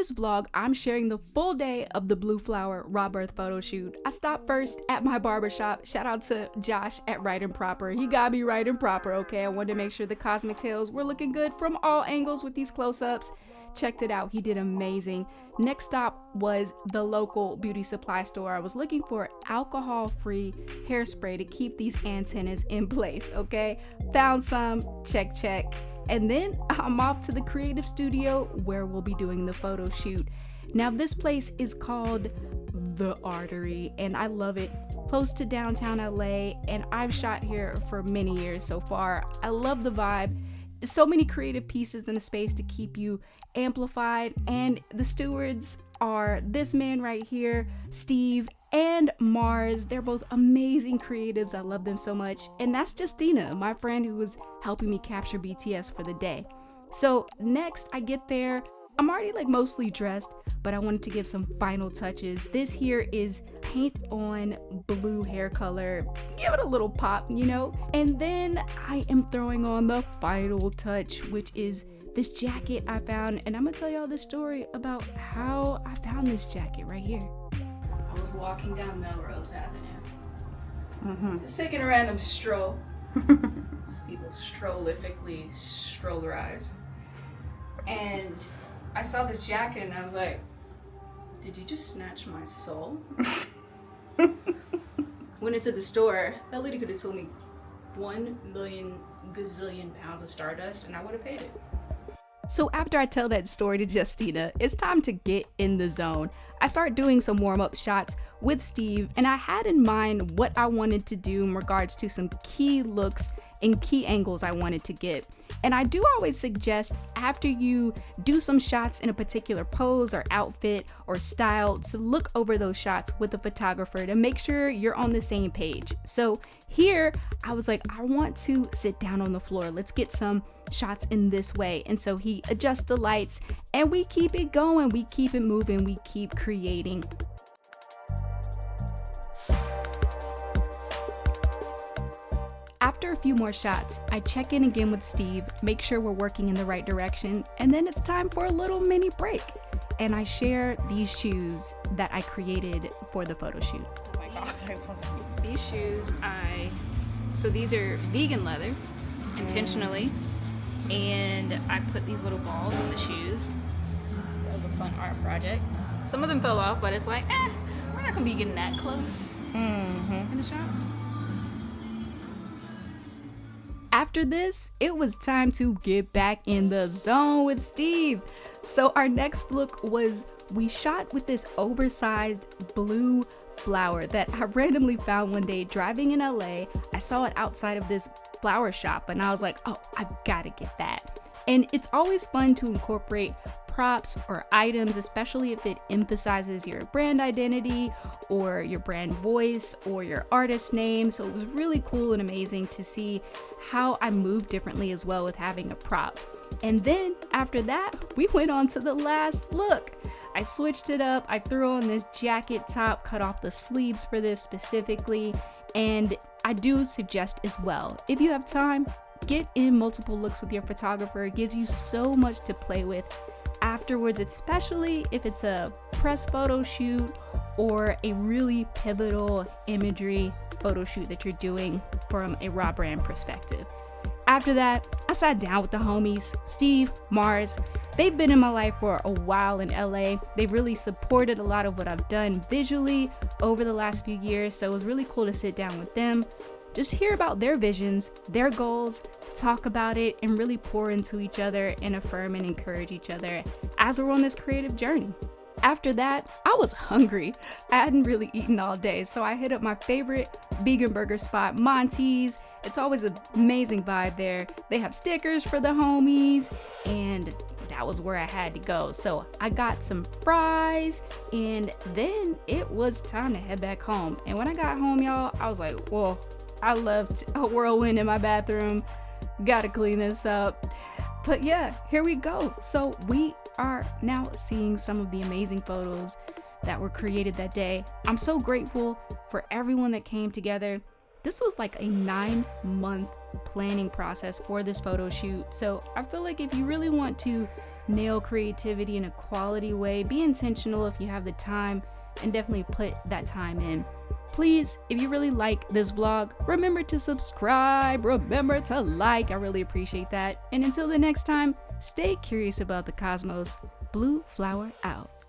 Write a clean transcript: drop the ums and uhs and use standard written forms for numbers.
this vlog, I'm sharing the full day of the Bluu FLWR Rabirth photo shoot. I stopped first at my barbershop. Shout out to Josh at Right and Proper. He got me right and proper, okay? I wanted to make sure the cosmic tails were looking good from all angles with these close-ups. Checked it out. He did amazing. Next stop was the local beauty supply store. I was looking for alcohol-free hairspray to keep these antennas in place, okay? Found some. Check, check. And then I'm off to the creative studio where we'll be doing the photo shoot. Now this place is called The Artery and I love it. Close to downtown LA, and I've shot here for many years so far. I love the vibe. So many creative pieces in the space to keep you amplified, and the stewards are this man right here, Steve, and Mars. They're both amazing creatives. I love them so much. And that's Justina, my friend who was helping me capture BTS for the day. So next I get there, I'm already like mostly dressed, but I wanted to give some final touches. This here is paint on blue hair color. Give it a little pop, you know? And then I am throwing on the final touch, which is this jacket I found. And I'm gonna tell y'all this story about how I found this jacket right here. I was walking down Melrose Avenue. Just taking a random stroll. These people strollifically strollerize. And I saw this jacket and I was like, did you just snatch my soul? Went into the store. That lady could have told me 1 million gazillion pounds of stardust and I would have paid it. So after I tell that story to Justina, it's time to get in the zone. I start doing some warm-up shots with Steve, and I had in mind what I wanted to do in regards to some key looks and key angles I wanted to get. And I do always suggest after you do some shots in a particular pose or outfit or style to look over those shots with a photographer to make sure you're on the same page. So here I was like, I want to sit down on the floor. Let's get some shots in this way. And so he adjusts the lights and we keep it going. We keep it moving. We keep creating. After a few more shots, I check in again with Steve, make sure we're working in the right direction, and then it's time for a little mini break. And I share these shoes that I created for the photo shoot. Oh my God, I love these shoes. So these are vegan leather, intentionally, and I put these little balls in the shoes. That was a fun art project. Some of them fell off, but it's like, we're not gonna be getting that close in the shots. After this, it was time to get back in the zone with Steve. So our next look was, we shot with this oversized Bluu FLWR that I randomly found one day driving in LA. I saw it outside of this flower shop and I was like, oh, I gotta get that. And it's always fun to incorporate props or items, especially if it emphasizes your brand identity or your brand voice or your artist name. So it was really cool and amazing to see how I move differently as well with having a prop. And then after that, we went on to the last look. I switched it up. I threw on this jacket top, cut off the sleeves for this specifically. And I do suggest as well, if you have time, get in multiple looks with your photographer. It gives you so much to play with afterwards, especially if it's a press photo shoot or a really pivotal imagery photo shoot that you're doing from a raw brand perspective. After that, I sat down with the homies, Steve, Mars. They've been in my life for a while in LA. They've really supported a lot of what I've done visually over the last few years, so it was really cool to sit down with them, just hear about their visions, their goals, talk about it, and really pour into each other and affirm and encourage each other as we're on this creative journey. After that, I was hungry. I hadn't really eaten all day, so I hit up my favorite vegan burger spot, Monty's. It's always an amazing vibe there. They have stickers for the homies, and that was where I had to go. So I got some fries, and then it was time to head back home. And when I got home, y'all, I was like, whoa, I left a whirlwind in my bathroom. Gotta clean this up. But yeah, here we go. So we are now seeing some of the amazing photos that were created that day. I'm so grateful for everyone that came together. This was like a 9-month planning process for this photo shoot. So I feel like if you really want to nail creativity in a quality way. Be intentional if you have the time, and definitely put that time in. Please, if you really like this vlog, remember to subscribe, remember to like. I really appreciate that. And until the next time, stay curious about the cosmos. Bluu FLWR out.